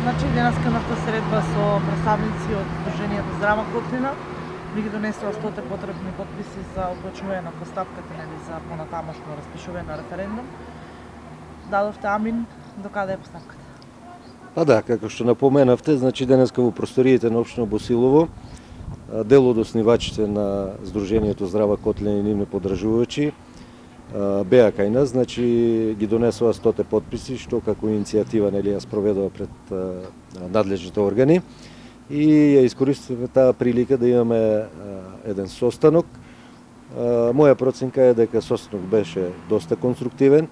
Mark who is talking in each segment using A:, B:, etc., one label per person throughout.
A: Значи денеска имавте средба со представници од Сдруженијето Здрава Котлина, ви ги донесува 100 потребни потписи за одлучување на постапката, нели, за понатамошно распишување на референдум. Дадовте амин, до каде е постапката?
B: Па да, како што напоменавте, значи денеска во просториите на општина Босилово, дел од основачите на Сдруженијето Здрава Котлина и нивни поддржувачи беа кај нас, значи ги донесува 100 потписи, што како иницијатива, нели, ја спроведува пред надлежните органи и ја искористивме таа прилика да имаме еден состанок. Моја проценка е дека состанок беше доста конструктивен.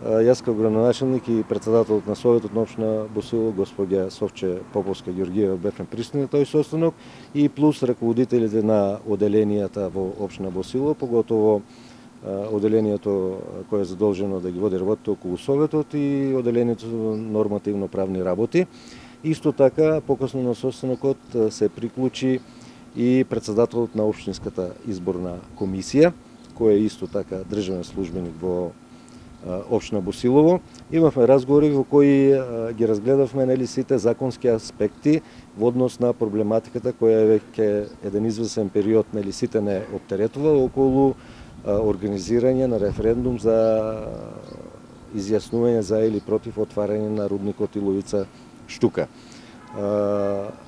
B: Јас како градоначелник и председателот на Советот на општина Босилово, господја Совче Поповска-Ѓорѓиева, бевме присутни на тој состанок и плюс раководителите на оделенијата во општина Босилово, поготово оделението кое е задолжено да ги води работите околу Советот и оделението за нормативно-правни работи. Исто така, покасно на состанокот се приклучи и председателот на општинската изборна комисија, кој е исто така државен службеник во општина Босилово. Имавме разговори во кои ги разгледавме, нели, сите законски аспекти во однос на проблематиката која е веќе еден извесен период, нели, сите не оптеретува околу организирање на референдум за изјаснување за или против отварање на рудникот Иловица Штука.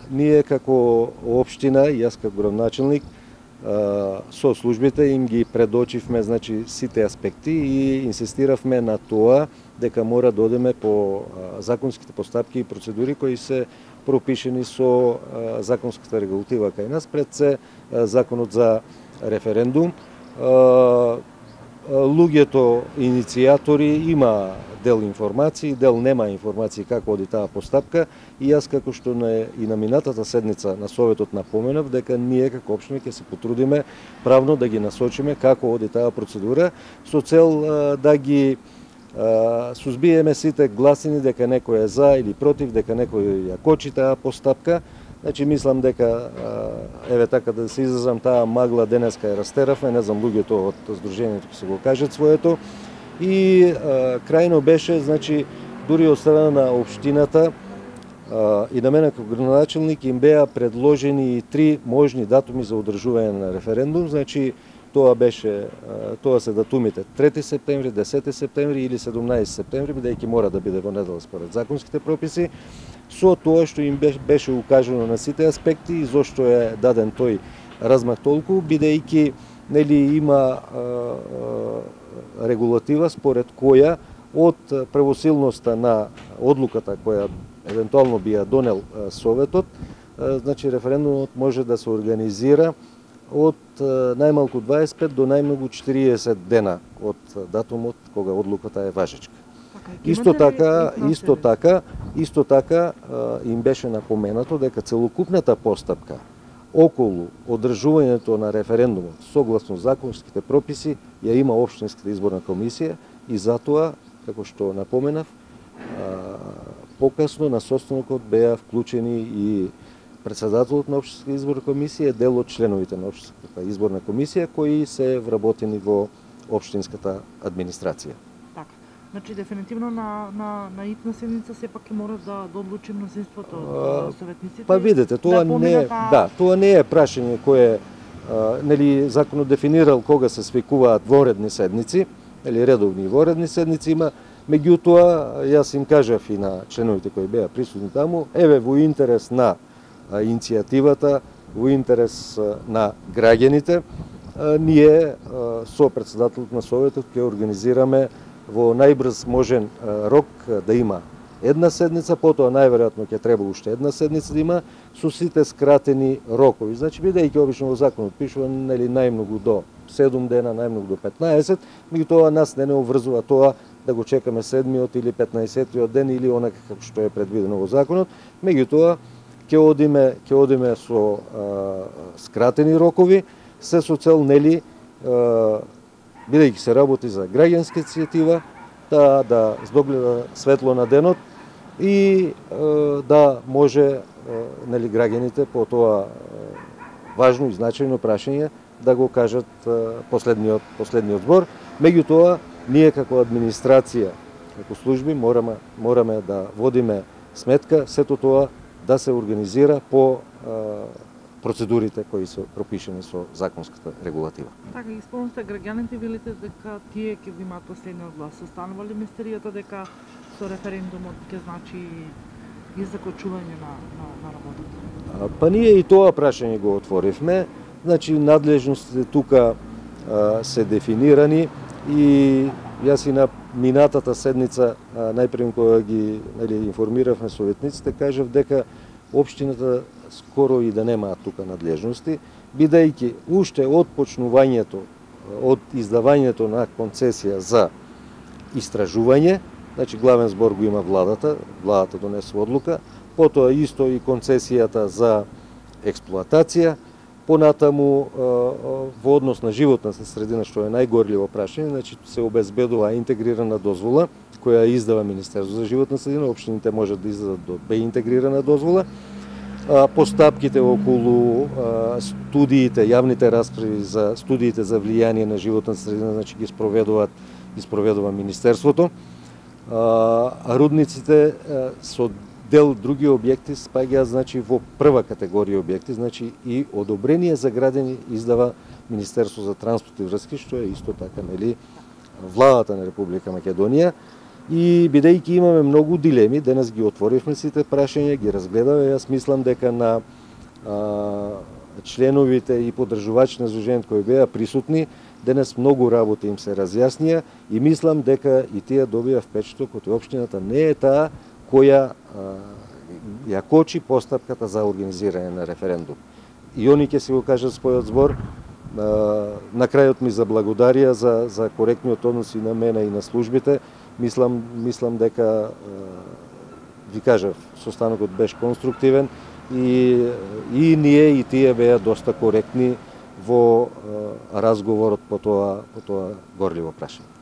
B: Ние како општина, јас како градоначелник, со службите им ги предочивме, значи, сите аспекти и инсистиравме на тоа дека мора да одеме по законските постапки и процедури кои се пропишени со законската регулатива кај нас, пред се законот за референдум. Луѓето иницијатори има дел информации, дел нема информации како оди таа постапка и јас како што и на минатата седница на Советот напоменав дека ние како општина ќе се потрудиме правно да ги насочиме како оди таа процедура со цел да ги сузбиеме сите гласини дека некој е за или против, дека некој ја кочи таа постапка. Значи, мислам дека, еве така да се изразам, таа магла денеска ја растеравме, не знам луѓето од Сдруженијето ќе се го кажат своето. И крајно беше, значи, дури од страна на општината и на мене како градоначелник им беа предложени 3 можни датуми за одржување на референдум. Значи, тоа се датумите 3 септември, 10 септември или 17 септември, бидејќи мора да биде во недела според законските прописи, со тоа што им беше укажано на сите аспекти и зошто е даден тој размах толку, бидејќи, нели, има регулатива според која од превосилноста на одлуката која евентуално би ја донел Советот, значи референдумот може да се организира од најмалку 25 до најмногу 40 дена од датумот кога одлуката е важечка. Исто така им беше напоменато дека целокупната постапка околу одржувањето на референдумот согласно законските прописи ја има општинската изборна комисија и затоа, како што напоменав, покасно на состанокот беа вклучени и председателот на општинската изборна комисија, дел од членовите на општинската изборна комисија кои се вработени во општинската администрација.
A: Така. Значи дефинитивно на итна седница сепак ќе мора да одлучи мнозинството од советниците.
B: Па видете, тоа не е прашање кое нели законот дефинирал кога се свикуваат воредни седници, или редовни и воредни седници има. Меѓутоа, јас им кажав и на членовите кои беа присутни таму, еве во интерес на иницијативата, во интерес на граѓаните, ние со председателот на Советот ќе организираме во најбрз можен рок да има една седница, потоа најверојатно ќе треба уште една седница да има со сите скратени рокови. Значи, бидејќи обично во законот пишува, нели, најмногу до 7 дена, најмногу до 15, меѓутоа нас не обврзува тоа да го чекаме 7-миот или 15-тиот ден или онака како што е предвидено во законот. Меѓутоа ќе одиме со скратени рокови, се со цел, нели, бидејќи се работи за граѓанска иницијатива, да здогледа светло на денот и да може, нели, граѓаните по тоа важно и значајно прашање да го кажат последниот збор. Меѓутоа, ние како администрација, како служби мораме да водиме сметка сето тоа да се организира по процедурите кои се пропишени со законската регулатива.
A: Така, ги спомнате, граѓаните велите дека тие ќе имаат последниот глас. Останува ли мистеријата дека со референдумот ќе значи и закочување на работата?
B: Па ние и тоа прашање го отворивме. Значи, надлежностите тука се дефинирани и јас и на минатата седница, најпрем кога ги информиравме советниците, кажав дека општината скоро и да немаат тука надлежности, бидејќи уште од почнувањето, од издавањето на концесија за истражување, значи главен збор го има владата донесува одлука, потоа исто и концесијата за експлоатација, понатаму во однос на животната средина, што е најгорливо прашање, значи се обезбедува интегрирана дозвола која издава Министерство за животна средина, општините можат да издадат до Б интегрирана дозвола. Постапките околу студиите, јавните расправи за студиите за влијание на животната средина, значи ги спроведува Министерството. Рудниците со дел други објекти спаѓаат значи во прва категорија објекти, значи и одобрение за градење издава Министерство за транспорт и врски, што е исто така владата на Република Македонија. И бидејќи имаме многу дилеми, денес ги отворивме сите прашања, ги разгледавме, јас мислам дека на членовите и поддржувачи на Сдруженијето кои беа присутни, денес многу работи им се разјаснија и мислам дека и тие добија впечаток од општината не е таа која ја кочи постапката за организирање на референдум. И они ќе си го кажат својот збор. На крајот ми заблагодарија за коректниот однос и на мене и на службите. Мислам дека, ви кажав, состанокот беше конструктивен и ние и тие беа доста коректни во разговорот по тоа горливо прашање.